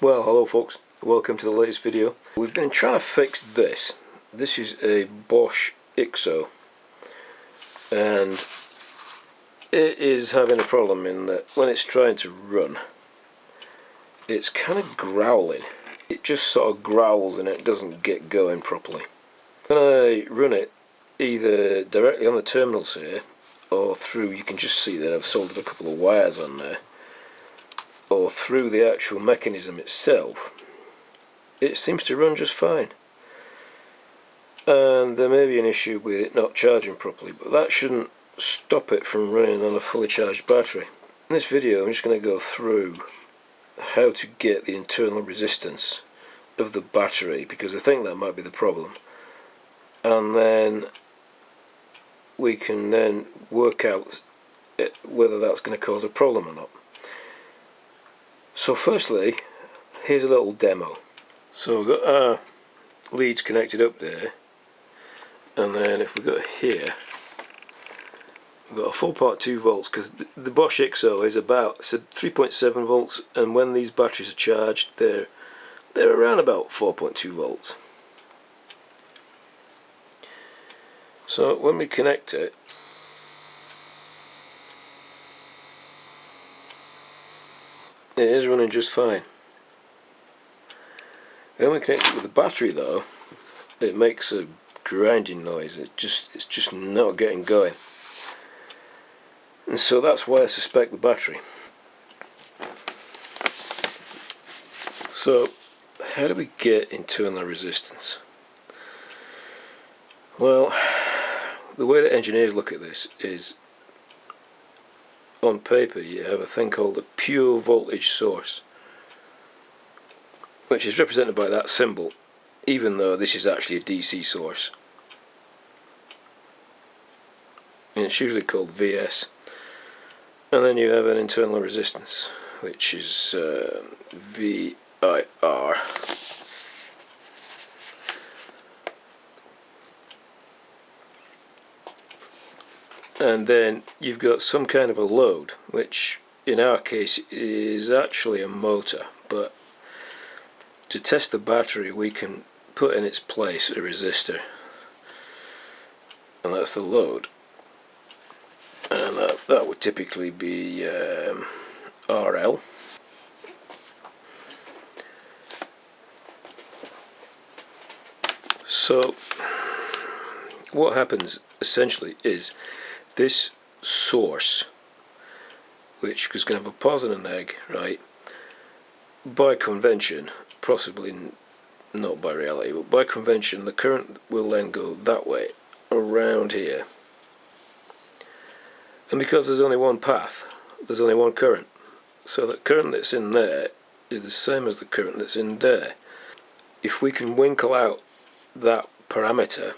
Well, hello folks, welcome to the latest video. We've been trying to fix this. This is a Bosch IXO and it is having a problem in that when it's trying to run, it's kind of growling. It just sort of growls and it doesn't get going properly. When I run it either directly on the terminals here or through, you can just see that I've soldered a couple of wires on there, or through the actual mechanism itself, it seems to run just fine. And there may be an issue with it not charging properly, but that shouldn't stop it from running on a fully charged battery. In this video I'm just going to go through how to get the internal resistance of the battery, because I think that might be the problem, and then we can then work out whether that's going to cause a problem or not. So firstly, here's a little demo. So we've got our leads connected up there, and then if we go here, we've got a 4.2 volts, because the Bosch IXO is about 3.7 volts, and when these batteries are charged, they're around about 4.2 volts. So when we connect it, it is running just fine. When we connect it with the battery though, it makes a grinding noise. It's just not getting going. And so that's why I suspect the battery. So how do we get internal resistance? Well, the way that engineers look at this is, on paper you have a thing called a pure voltage source, which is represented by that symbol, even though this is actually a DC source. And it's usually called VS. And then you have an internal resistance, which is VIR. And then you've got some kind of a load, which in our case is actually a motor, but to test the battery we can put in its place a resistor, and that's the load, and that would typically be RL. So what happens essentially is this source, which is going to have a positive and a neg, right? By convention, possibly not by reality, but by convention, the current will then go that way, around here. And because there's only one path, there's only one current, so the current that's in there is the same as the current that's in there. If we can winkle out that parameter,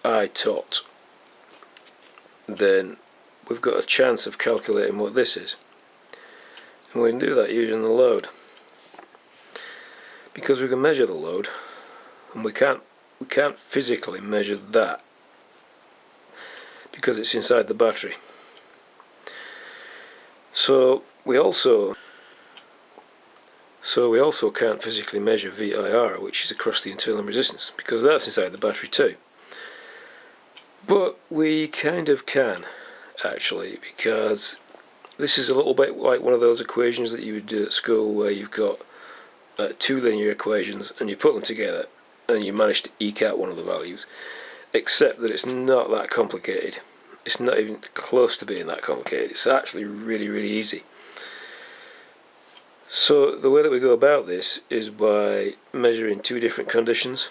I tot, then we've got a chance of calculating what this is. And we can do that using the load, because we can measure the load, and we can't physically measure that because it's inside the battery. So we also can't physically measure VIR, which is across the internal resistance, because that's inside the battery too. But we kind of can, actually, because this is a little bit like one of those equations that you would do at school, where you've got two linear equations and you put them together and you manage to eke out one of the values, except that it's not that complicated. It's not even close to being that complicated. It's actually really, really easy. So the way that we go about this is by measuring two different conditions.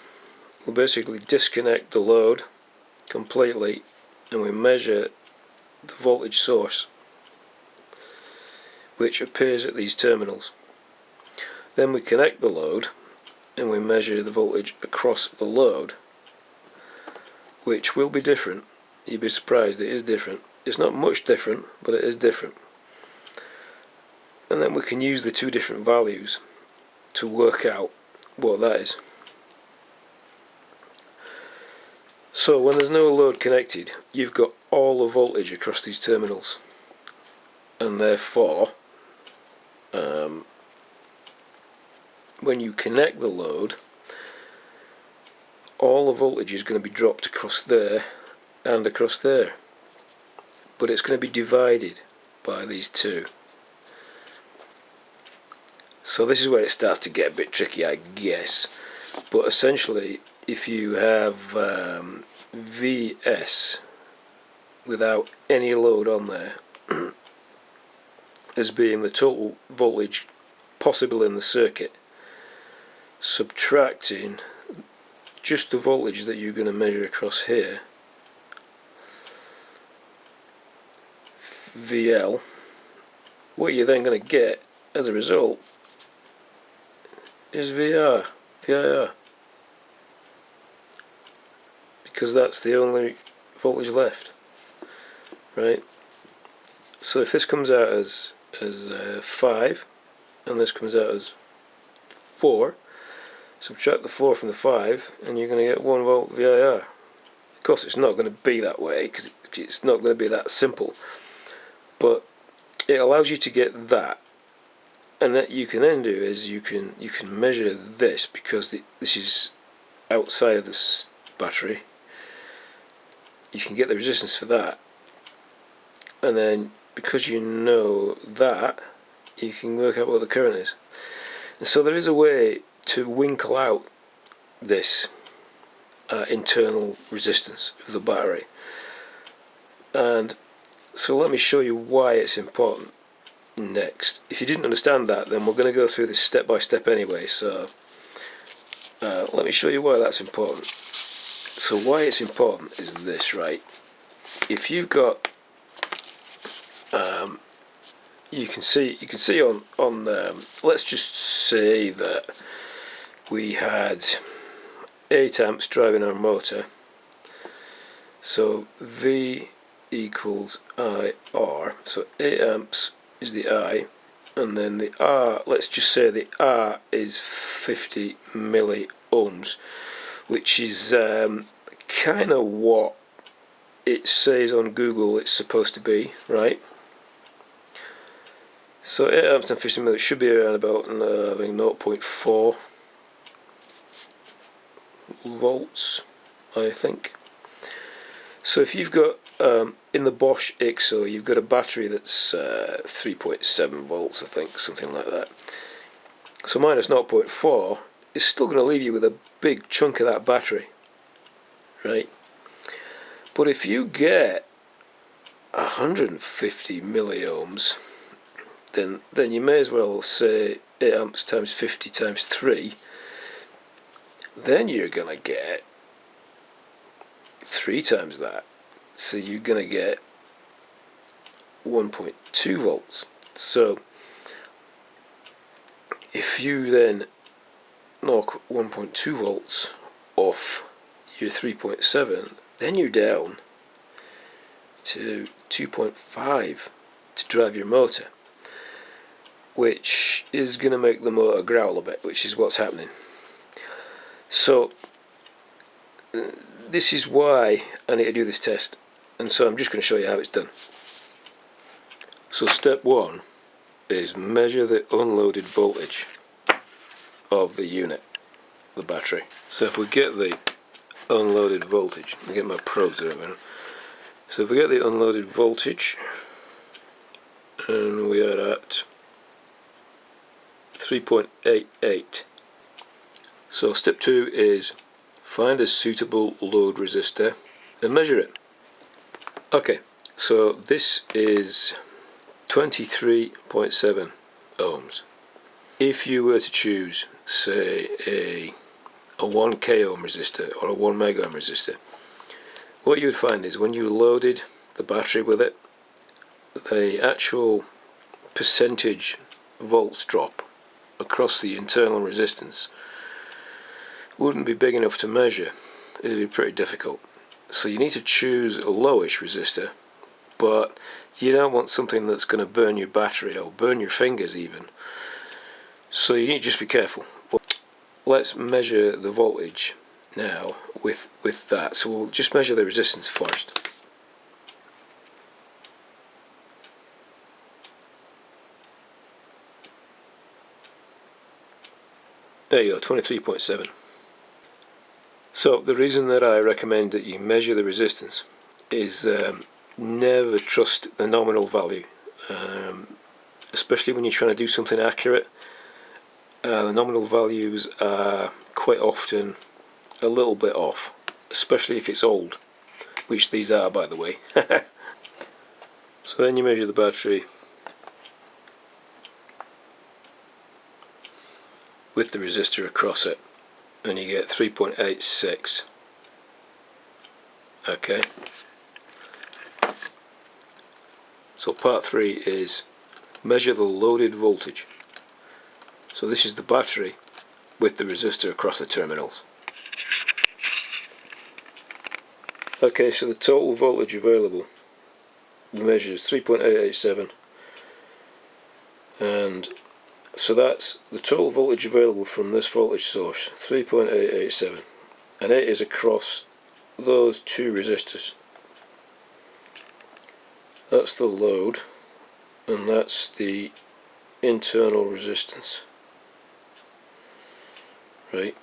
We'll basically disconnect the load completely and we measure the voltage source, which appears at these terminals. Then we connect the load and we measure the voltage across the load, which will be different. You'd be surprised, it is different. It's not much different, but it is different. And then we can use the two different values to work out what that is. So when there's no load connected, you've got all the voltage across these terminals, and therefore when you connect the load, all the voltage is going to be dropped across there and across there, but it's going to be divided by these two. So this is where it starts to get a bit tricky, I guess. But essentially, if you have VS without any load on there as being the total voltage possible in the circuit, subtracting just the voltage that you're going to measure across here, VL, what you're then going to get as a result is VIR, because that's the only voltage left, right? So if this comes out as 5 and this comes out as 4, subtract the 4 from the 5 and you're going to get 1 volt VIR. Of course it's not going to be that way because it's not going to be that simple, but it allows you to get that. And that you can then do is you can measure this, because this is outside of this battery. You can get the resistance for that, and then because you know that, you can work out what the current is. And so there is a way to winkle out this internal resistance of the battery. And so let me show you why it's important next. If you didn't understand that, then we're going to go through this step by step anyway, so let me show you why that's important. So why it's important is this, right? If you've got you can see on let's just say that we had 8 amps driving our motor, so V equals IR, so 8 amps is the I, and then the R, let's just say the R is 50 milliohms, which is kind of what it says on Google it's supposed to be, right? So 8 amps and 50 milliohms should be around about I think 0.4 volts, I think. So if you've got in the Bosch IXO, you've got a battery that's 3.7 volts, I think, something like that. So minus 0.4 is still going to leave you with a big chunk of that battery, right? But if you get 150 milliohms, then you may as well say 8 amps times 50 times 3. Then you're going to get 3 times that. So you're going to get 1.2 volts. So if you then knock 1.2 volts off your 3.7, then you're down to 2.5 to drive your motor, which is going to make the motor growl a bit, which is what's happening. So this is why I need to do this test, and so I'm just going to show you how it's done. So step 1 is measure the unloaded voltage of the unit, the battery. So if we get the unloaded voltage, let me get my probe to it a minute. So if we get the unloaded voltage, and we are at 3.88. So step 2 is find a suitable load resistor and measure it. Okay, so this is 23.7 ohms. If you were to choose, say, a 1k ohm resistor or a 1 mega ohm resistor, what you would find is when you loaded the battery with it, the actual percentage volts drop across the internal resistance wouldn't be big enough to measure. It would be pretty difficult. So you need to choose a lowish resistor, but you don't want something that's going to burn your battery or burn your fingers even. So you need to just be careful. But let's measure the voltage now with that. So we'll just measure the resistance first. There you go, 23.7. So the reason that I recommend that you measure the resistance is never trust the nominal value, especially when you're trying to do something accurate. The nominal values are quite often a little bit off, especially if it's old, which these are, by the way. So then you measure the battery with the resistor across it, and you get 3.86. Okay. So part 3 is measure the loaded voltage. So this is the battery with the resistor across the terminals. Okay, so the total voltage available, the measure is 3.887, and so that's the total voltage available from this voltage source, 3.887, and it is across those two resistors. That's the load, and that's the internal resistance. Right.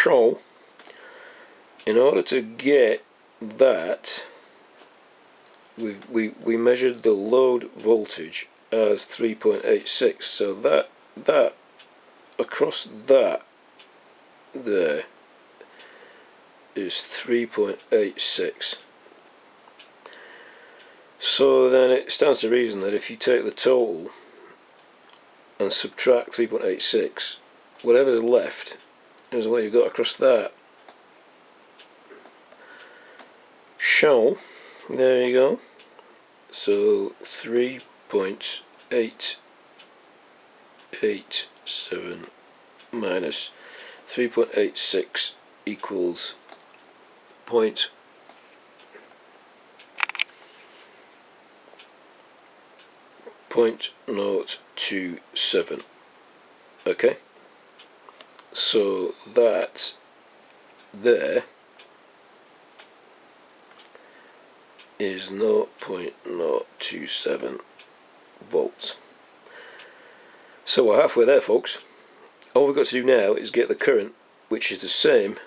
So, in order to get that, we measured the load voltage as 3.86. So that across that there is 3.86. So then it stands to reason that if you take the total and subtract 3.86, whatever's left is what you've got across that. So there you go. So 3.887 minus 3.86 equals 0.027. Okay, so that there is 0.027 volts. So we're halfway there, folks. All we've got to do now is get the current, which is the same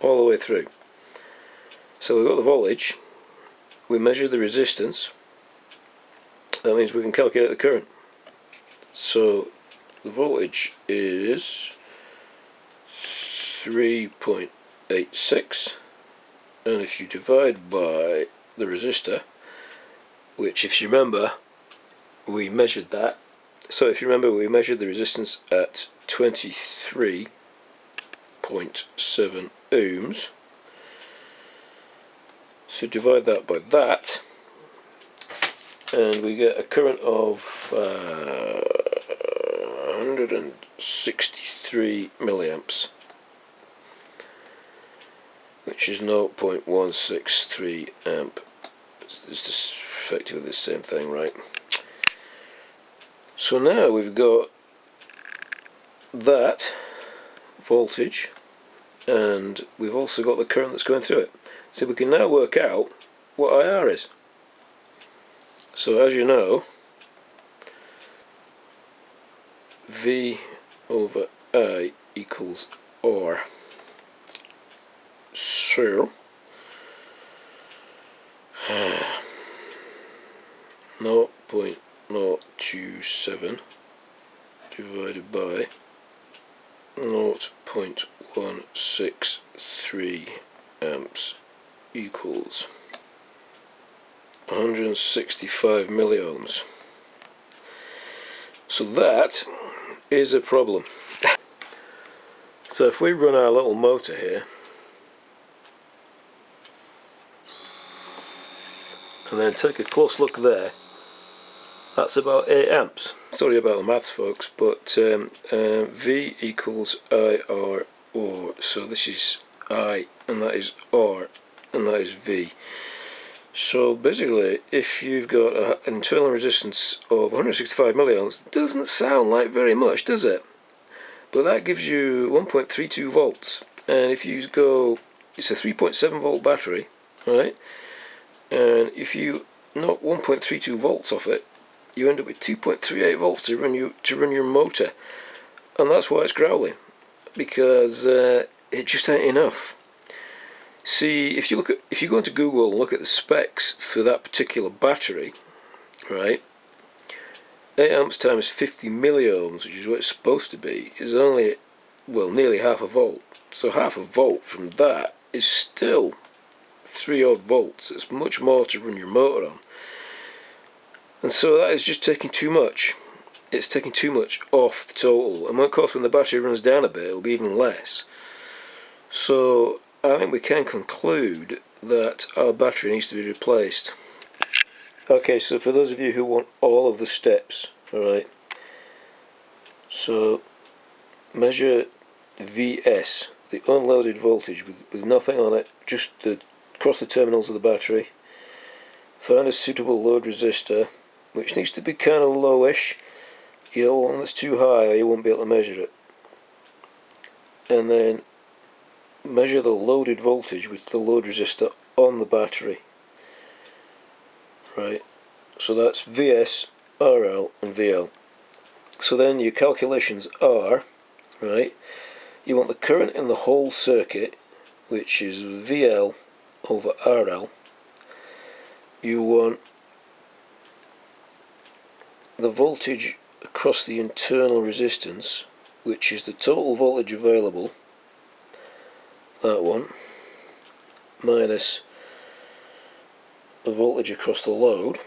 all the way through. So we've got the voltage, we measure the resistance, that means we can calculate the current. So the voltage is 3.86, and if you divide by the resistor, which if you remember we measured that, so if you remember we measured the resistance at 23.7 ohms, so divide that by that and we get a current of 163 milliamps, which is 0.163 amp. It's just effectively the same thing, right? So now we've got that voltage and we've also got the current that's going through it. So we can now work out what IR is. So as you know, V over I equals R. So 0.027 divided by 0.163 amps equals 165 milliohms. So that is a problem. So if we run our little motor here and then take a close look there, that's about 8 amps. Sorry about the maths, folks, but V equals IR, so this is I and that is R and that is V. So basically, if you've got an internal resistance of 165 milliohms, doesn't sound like very much, does it? But that gives you 1.32 volts, and if you go, it's a 3.7 volt battery, right? And if you knock 1.32 volts off it, you end up with 2.38 volts to run your motor. and that's why it's growling, because it just ain't enough. See, if you go into Google and look at the specs for that particular battery, right, 8 amps times 50 milliohms, which is what it's supposed to be, is only, well, nearly half a volt. So half a volt from that is still 3 odd volts. It's much more to run your motor on. And so that is just taking too much. It's taking too much off the total. And of course when the battery runs down a bit, it'll be even less. So I think we can conclude that our battery needs to be replaced. Okay, so for those of you who want all of the steps, alright, so measure VS, the unloaded voltage with nothing on it, just across the terminals of the battery. Find a suitable load resistor, which needs to be kind of lowish. You don't want one that's too high or you won't be able to measure it. And then measure the loaded voltage with the load resistor on the battery. Right, so that's VS, RL and VL. So then your calculations are, right, you want the current in the whole circuit, which is VL over RL. You want the voltage across the internal resistance, which is the total voltage available, that one, minus the voltage across the load,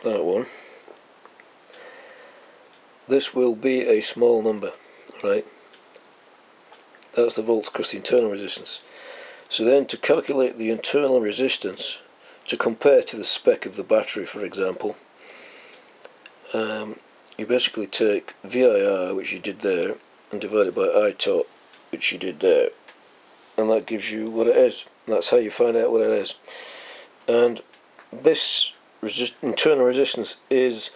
that one. This will be a small number, right? That's the volts across the internal resistance. So then to calculate the internal resistance to compare to the spec of the battery, for example, you basically take VIR, which you did there, and divide it by I tot, which you did there, and that gives you what it is. That's how you find out what it is. And this internal resistance is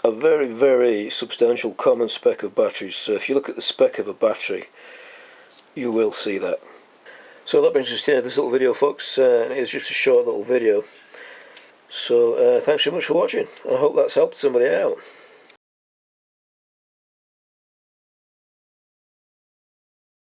a very, very substantial common spec of batteries. So if you look at the spec of a battery, you will see that. So that brings us to the end of this little video, folks. It is just a short little video. So thanks very much for watching. I hope that's helped somebody out.